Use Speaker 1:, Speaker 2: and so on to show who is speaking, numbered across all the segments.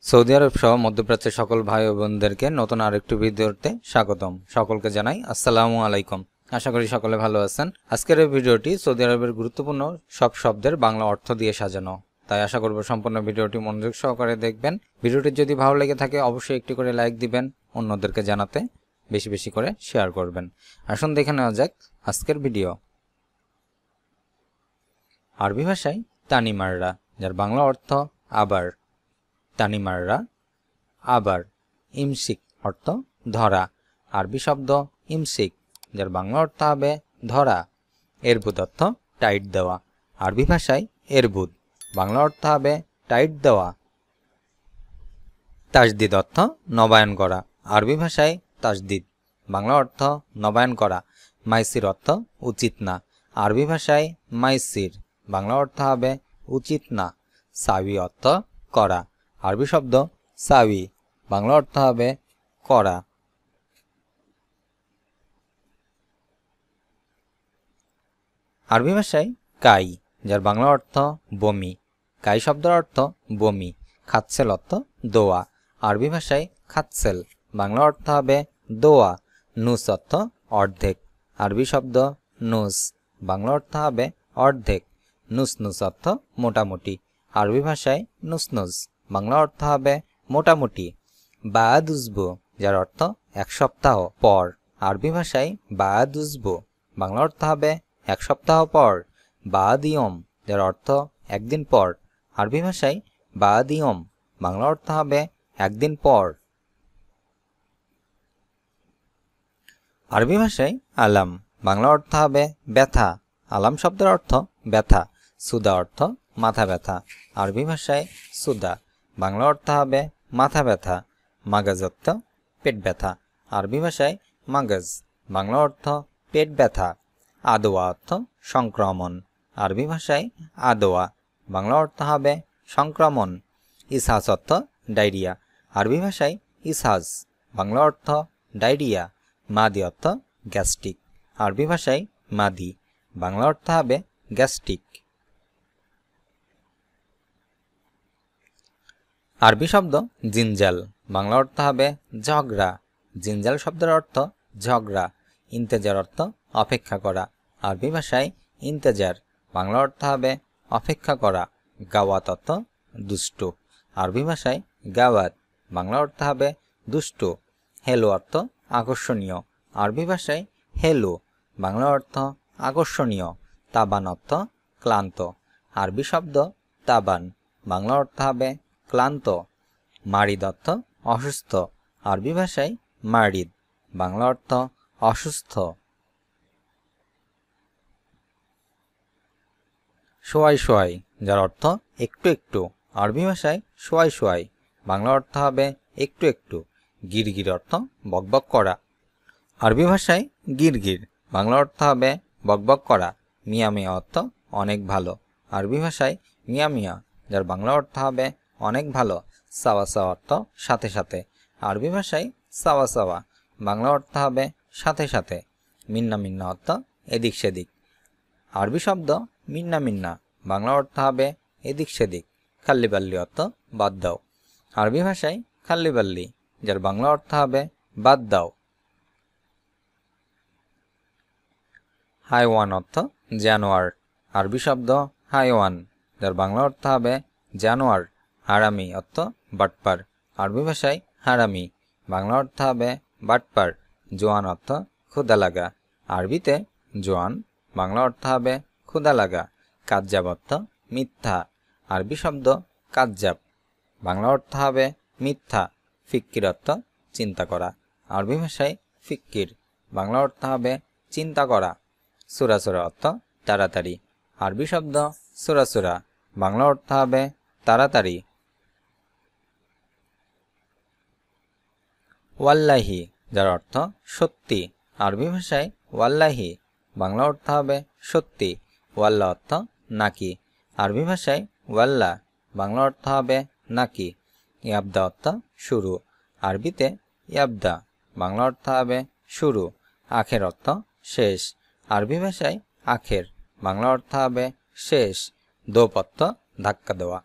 Speaker 1: Saudi আরব সহ মধ্যপ্রাচ্যের সকল ভাই ও বোনদেরকে নতুন আরেকটি ভিডিওতে স্বাগতম। সকলকে জানাই আসসালামু আলাইকুম। আশা করি সকলে ভালো আছেন। আজকের এই ভিডিওটি সৌদি আরবের গুরুত্বপূর্ণ সব শব্দের বাংলা অর্থ দিয়ে সাজানো, তাই আশা করব সম্পূর্ণ ভিডিওটি মনোযোগ সহকারে দেখবেন। ভিডিওটি যদি ভালো লেগে থাকে অবশ্যই একটি করে লাইক দিবেন, অন্যদেরকে জানাতে বেশি বেশি করে শেয়ার করবেন। আসুন দেখে নেওয়া যাক আজকের ভিডিও। আরবি ভাষায় তানিমাররা, যার বাংলা অর্থ আবার। তানিমাররা আবার। ইমসিক অর্থ ধরা। আরবি শব্দ ইমসিক, যার বাংলা অর্থ হবে ধরা। এরবুদ অর্থ টাইট দেওয়া। আরবি ভাষায় এরবুদ, বাংলা অর্থ হবে টাইট দেওয়া। তাজদিদ অর্থ নবায়ন করা। আরবি ভাষায় তাজদিদ, বাংলা অর্থ নবায়ন করা। মাইসির অর্থ উচিত না। আরবি ভাষায় মাইসির, বাংলা অর্থ হবে উচিত না। সাবি অর্থ করা। আরবি শব্দ সাবি, বাংলা অর্থ হবে করা। আরবি ভাষায় কাই, যার বাংলা অর্থ বমি। কাই শব্দের অর্থ বমি। খাচ্ছেল অর্থ দোয়া। আরবি ভাষায় খাচ্ছেল, বাংলা অর্থ হবে দোয়া। নুস অর্থ অর্ধেক। আরবি শব্দ নুস, বাংলা অর্থ হবে অর্ধেক। নুস নুস অর্থ মোটামুটি। আরবি ভাষায় নুস নুস, বাংলা অর্থ হবে মোটামুটি। বায়াদুজবু, যার অর্থ এক সপ্তাহ পর। আরবি ভাষায় বায়াদুজবু, বাংলা অর্থ হবে এক সপ্তাহ পর। বাদিয়ম, যার অর্থ একদিন পর। আরবি ভাষায় বাদিয়ম, বাংলা অর্থ হবে একদিন পর। আরবি ভাষায় আলাম, বাংলা অর্থ হবে ব্যথা। আলাম শব্দের অর্থ ব্যথা। সুদা অর্থ মাথা ব্যথা। আরবি ভাষায় সুদা, বাংলা অর্থ হবে মাথা ব্যথা। মাগাজ অর্থ পেট ব্যথা। আরবি ভাষায় মাগাজ, বাংলা অর্থ পেট ব্যথা। আদোয়া অর্থ সংক্রমণ। আরবি ভাষায় আদোয়া, বাংলা অর্থ হবে সংক্রমণ। ইসহাস অর্থ ডায়রিয়া। আরবি ভাষায় ইসহাস, বাংলা অর্থ ডায়রিয়া। মাদি অর্থ গ্যাস্ট্রিক। আরবি ভাষায় মাদি, বাংলা অর্থ হবে গ্যাস্ট্রিক। আরবি শব্দ জিনজাল, বাংলা অর্থ হবে ঝগড়া। জিনজাল শব্দের অর্থ ঝগড়া। ইন্তেজার অর্থ অপেক্ষা করা। আরবি ভাষায় ইন্তেজার, বাংলা অর্থ হবে অপেক্ষা করা। গাওয়াত অর্থ দুষ্টু। আরবি ভাষায় গাওয়াত, বাংলা অর্থ হবে দুষ্টু। হেলো অর্থ আকর্ষণীয়। আরবি ভাষায় হেলো, বাংলা অর্থ আকর্ষণীয়। তাবান অর্থ ক্লান্ত। আরবি শব্দ তাবান, বাংলা অর্থ হবে ক্লান্ত। মারিদ অর্থ অসুস্থ। আরবি ভাষায় মারিদ, বাংলা অর্থ অসুস্থ। সোয়াই সোয়াই, যার অর্থ একটু একটু। আরবি ভাষায় সোয়াই সোয়াই, বাংলা অর্থ হবে একটু একটু। গিরগির অর্থ বকবক করা। আরবি ভাষায় গিরগির, বাংলা অর্থ হবে বকবক করা। মিয়া মিয়া অর্থ অনেক ভালো। আরবি ভাষায় মিয়া মিয়া, যার বাংলা অর্থ হবে অনেক ভালো। সাওয়া সাওয়া অর্থ সাথে সাথে। আরবি ভাষায় সাওয়া সাওয়া, বাংলা অর্থ হবে সাথে সাথে। মিন্না মিন্না অর্থ এদিক সেদিক। আরবি শব্দ মিন্না মিন্না, বাংলা অর্থ হবে এদিক সেদিক। খাল্লি বাল্লি অর্থ বাদ দাও। আরবি ভাষায় খাল্লি বাল্লি, যার বাংলা অর্থ হবে বাদ দাও। হাইওয়ান অর্থ জানোয়ার। আরবি শব্দ হাইওয়ান, যার বাংলা অর্থ হবে জানোয়ার। হারামি অর্থ বাটপার। আরবি ভাষায় হারামি, বাংলা অর্থ হবে বাটপার। জোয়ান অর্থ ক্ষুদা লাগা। আরবিতে জোয়ান, বাংলা অর্থ হবে ক্ষুদা লাগা। কাজ্জাব অর্থ মিথ্যা। আরবি শব্দ কাজ্জাব, বাংলা অর্থ হবে মিথ্যা। ফিক্কির অর্থ চিন্তা করা। আরবি ভাষায় ফিক্কির, বাংলা অর্থ হবে চিন্তা করা। সুরাসুরা অর্থ তাড়াতাড়ি। আরবি শব্দ সুরাসুরা, বাংলা অর্থ হবে তাড়াতাড়ি। ওয়াল্লাহি, যার অর্থ সত্যি। আরবি ভাষায় ওয়াল্লাহি, বাংলা অর্থ হবে সত্যি। ওয়াল্লা অর্থ নাকি। আরবি ভাষায় ওয়াল্লা, বাংলা অর্থ হবে নাকি। ইয়াবদা অর্থ শুরু। আরবিতে ইয়াবদা, বাংলা অর্থ হবে শুরু। আখের অর্থ শেষ। আরবি ভাষায় আখের, বাংলা অর্থ হবে শেষ। দোপ অর্থ ধাক্কা দেওয়া।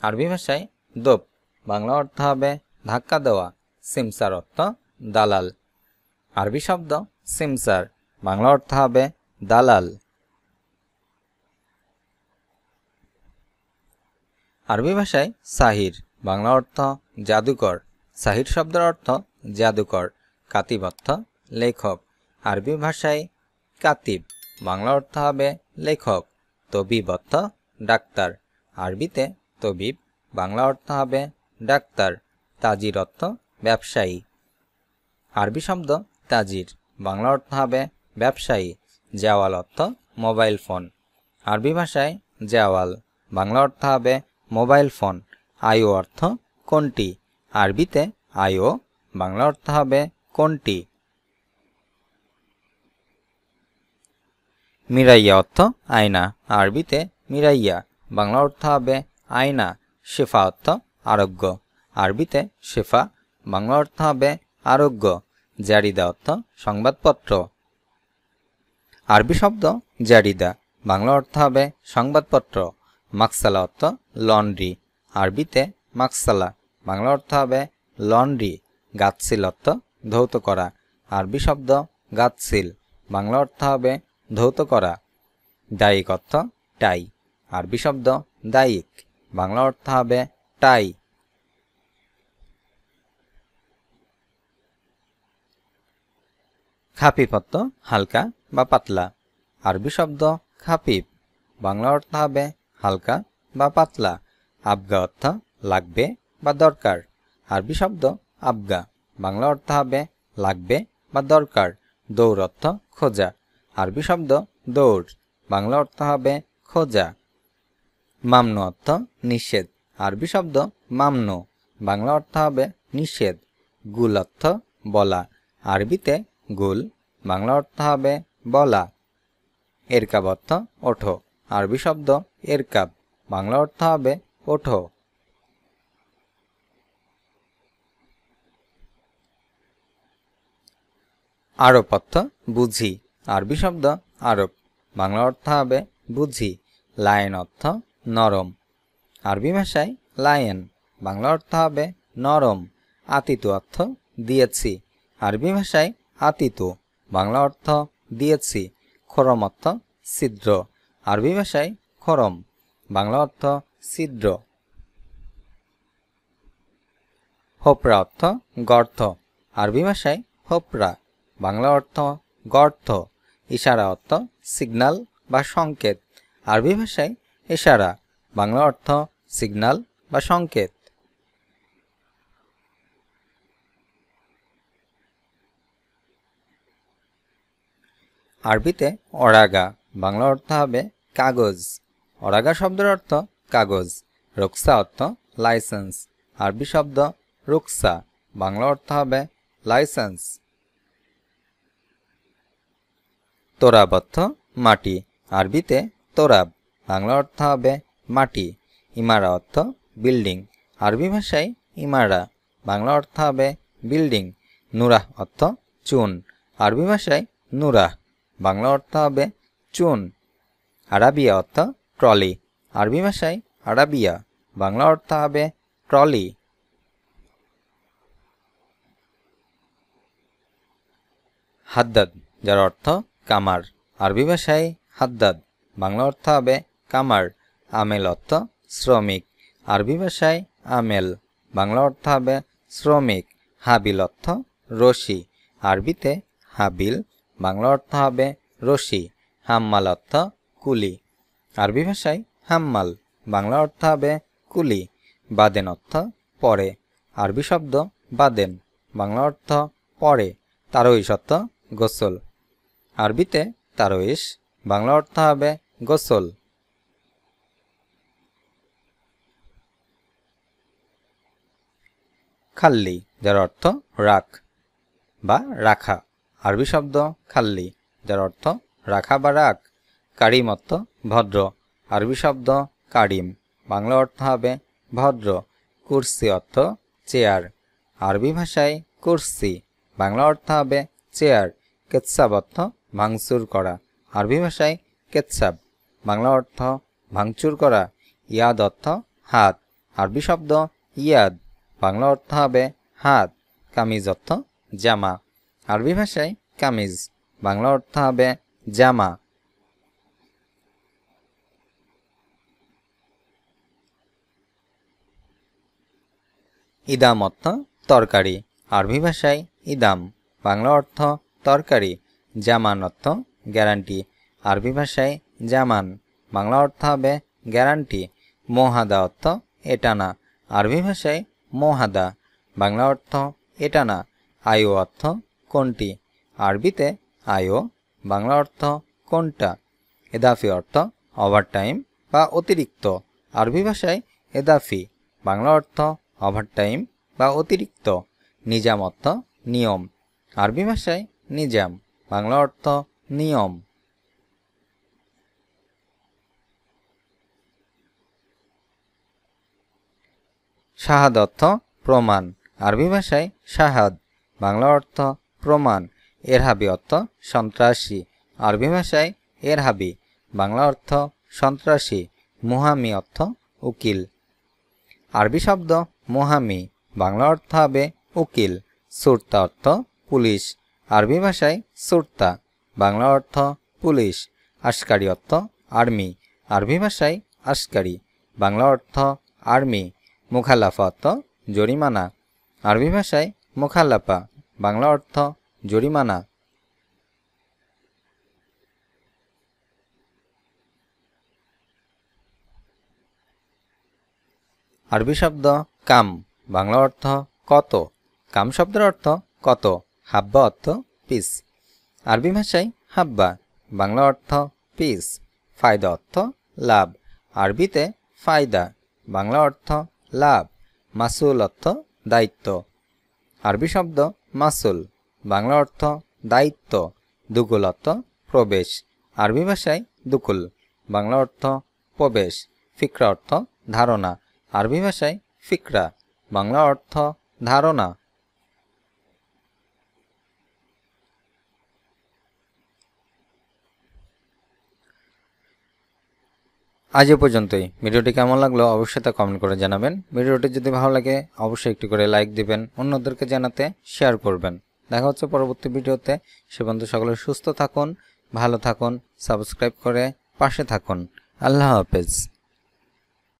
Speaker 1: আরবি ভাষায় দোপ, বাংলা অর্থ হবে ধাক্কা দেওয়া। সিমসার অর্থ দালাল। আরবি শব্দ সিমসার, বাংলা অর্থ হবে দালাল। আরবি ভাষায় সাহির, বাংলা অর্থ জাদুকর। সাহির শব্দের অর্থ জাদুকর। কাতিব অর্থ লেখক। আরবি ভাষায় কাতিব, বাংলা অর্থ হবে লেখক। তবিব অর্থ ডাক্তার। আরবিতে তবিব, বাংলা অর্থ হবে ডাক্তার। তাজির অর্থ ব্যবসায়ী। আরবি শব্দ তাজির, বাংলা অর্থ হবে ব্যবসায়ী। জাওয়াল অর্থ মোবাইল ফোন। আরবি ভাষায় জাওয়াল, বাংলা অর্থ হবে মোবাইল ফোন। আয়ু অর্থ কোনটি। আরবিতে আয়ু, বাংলা অর্থ হবে কোনটি। মিরাইয়া অর্থ আয়না। আরবিতে মিরাইয়া, বাংলা অর্থ হবে আয়না। শেফা অর্থ আরোগ্য। আরবিতে শেফা, বাংলা অর্থ হবে আরোগ্য। জারিদা অর্থ সংবাদপত্র। আরবি শব্দ জারিদা, বাংলা অর্থ হবে সংবাদপত্র। মাকসালা অর্থ লন্ড্রি। আরবিতে মাকসালা, বাংলা অর্থ হবে লন্ড্রি। গাতসিল অর্থ ধৌত করা। আরবি শব্দ গাতসিল, বাংলা অর্থ হবে ধৌত করা। দায়িক অর্থ টাই। আরবি শব্দ দায়িক, বাংলা অর্থ হবে টাই। খাফিফ অর্থ হালকা বা পাতলা। আরবি শব্দ খাফিফ, বাংলা অর্থ হবে হালকা বা পাতলা। আবগা অর্থ লাগবে বা দরকার। আরবি শব্দ আবগা, বাংলা অর্থ হবে লাগবে বা দরকার। দৌড় অর্থ খোঁজা। আরবি শব্দ দৌড়, বাংলা অর্থ হবে খোঁজা। মামনু অর্থ নিষেধ। আরবি শব্দ মামনু, বাংলা অর্থ হবে নিষেধ। গুল অর্থ বলা। আরবিতে গুল, বাংলা অর্থ হবে বলা। এরকাব অর্থ ওঠো। আরবি শব্দ এরকাব, বাংলা অর্থ হবে ওঠো। আরব অর্থ বুঝি। আরবি শব্দ আরব, বাংলা অর্থ হবে বুঝি। লায়ন অর্থ নরম। আরবি ভাষায় লায়ন, বাংলা অর্থ হবে নরম। আতিতু অর্থ দিয়েছি। আরবি ভাষায় আতিতু, বাংলা অর্থ দিয়েছি। খরম অর্থ ছিদ্র। আরবি ভাষায় খরম, বাংলা অর্থ ছিদ্র। হোপরা অর্থ গর্ত। আরবি ভাষায় হোপরা, বাংলা অর্থ গর্ত। ইশারা অর্থ সিগন্যাল বা সংকেত। আরবি ভাষায় ইশারা, বাংলা অর্থ সিগন্যাল বা সংকেত। আরবিতে অরাগা, বাংলা অর্থ হবে কাগজ। অরাগা শব্দের অর্থ কাগজ। রুকসা অর্থ লাইসেন্স। আরবি শব্দ রুকসা, বাংলা অর্থ হবে লাইসেন্স। তোরাব অর্থ মাটি। আরবিতে তোরাব, বাংলা অর্থ হবে মাটি। ইমারা অর্থ বিল্ডিং। আরবি ভাষায় ইমারা, বাংলা অর্থ হবে বিল্ডিং। নুরাহ অর্থ চুন। আরবি ভাষায় নুরাহ, বাংলা অর্থ হবে চুন। আরাবিয়া অর্থ ট্রলি। আরবি ভাষায় আরাবিয়া, বাংলা অর্থ হবে ট্রলি। হাদ্দাদ, যার অর্থ কামার। আরবি ভাষায় হাদ্দাদ, বাংলা অর্থ হবে কামার। আমেল অর্থ শ্রমিক। আরবি ভাষায় আমেল, বাংলা অর্থ হবে শ্রমিক। হাবিল অর্থ রশি। আরবিতে হাবিল, বাংলা অর্থ হবে রশি। হাম্মাল অর্থ কুলি। আরবি ভাষায় হাম্মাল, বাংলা অর্থ হবে কুলি। বাদেন অর্থ পরে। আরবি শব্দ বাদেন, বাংলা অর্থ পরে। তারইশ অর্থ গোসল। আরবিতে তারইশ, বাংলা অর্থ হবে গোসল। খাল্লি, যার অর্থ রাখ বা রাখা। আরবি শব্দ খাল্লি, যার অর্থ রাখা বা রাখ। কারিম অর্থ ভদ্র। আরবি শব্দ কারিম, বাংলা অর্থ হবে ভদ্র। কুরসি অর্থ চেয়ার। আরবি ভাষায় কুরসি, বাংলা অর্থ হবে চেয়ার। কেতসাব অর্থ ভাঙচুর করা। আরবি ভাষায় কেতসাব, বাংলা অর্থ ভাঙচুর করা। ইয়াদ অর্থ হাত। আরবি শব্দ ইয়াদ, বাংলা অর্থ হবে হাত। কামিজ অর্থ জামা। আরবি ভাষায় কামিজ, বাংলা অর্থ হবে জামা। ইদাম অর্থ তরকারি, আরবি ভাষায় ইদাম, বাংলা অর্থ তরকারি। জামান অর্থ গ্যারান্টি, আরবি ভাষায় জামান, বাংলা অর্থ হবে গ্যারান্টি। মোহাদা অর্থ এটানা, আরবি ভাষায় মোহাদা, বাংলা অর্থ এটানা। আয়ো অর্থ কোনটি, আরবিতে আয়ো, বাংলা অর্থ কোনটা। এদাফি অর্থ ওভারটাইম বা অতিরিক্ত, আরবি ভাষায় এদাফি, বাংলা অর্থ ওভারটাইম বা অতিরিক্ত। নিজাম অর্থ নিয়ম, আরবি ভাষায় নিজাম, বাংলা অর্থ নিয়ম। শাহাদ অর্থ প্রমাণ, আরবি ভাষায় শাহাদ, বাংলা অর্থ প্রমাণ। এরহাবি অর্থ সন্ত্রাসী, আরবি ভাষায় এরহাবি, বাংলা অর্থ সন্ত্রাসী। মুহামি অর্থ উকিল, আরবি শব্দ মুহামি, বাংলা অর্থ হবে উকিল। সুরতা অর্থ পুলিশ, আরবি ভাষায় সুরতা, বাংলা অর্থ পুলিশ। আশকারি অর্থ আর্মি, আরবি ভাষায় আশকারি, বাংলা অর্থ আর্মি। মুখালাফা অর্থ জরিমানা, আরবি ভাষায় মুখালাফা, বাংলা অর্থ জরিমানা। আরবি শব্দ কাম, বাংলা অর্থ কত, কাম শব্দের অর্থ কত। হাব্বা অর্থ পিস, আরবি ভাষায় হাব্বা, বাংলা অর্থ পিস। ফায়দা অর্থ লাভ, আরবিতে ফায়দা, বাংলা অর্থ লাভ। মাসুল অর্থ দায়িত্ব, আরবি শব্দ মাসুল, বাংলা অর্থ দায়িত্ব। দুকুল অর্থ প্রবেশ, আরবি ভাষায় দুকুল, বাংলা অর্থ প্রবেশ। ফিকরা অর্থ ধারণা, আরবি ভাষায় ফিকরা, বাংলা অর্থ ধারণা। আজ এ পর্যন্তই। ভিডিওটি কেমন লাগলো অবশ্যই তা কমেন্ট করে জানাবেন। ভিডিওটি যদি ভালো লাগে অবশ্যই একটু করে লাইক দিবেন, অন্যদেরকে জানাতে শেয়ার করবেন। দেখা হচ্ছে পরবর্তী ভিডিওতে। সে পর্যন্ত সকলে সুস্থ থাকুন, ভালো থাকুন, সাবস্ক্রাইব করে পাশে থাকুন। আল্লাহ হাফেজ।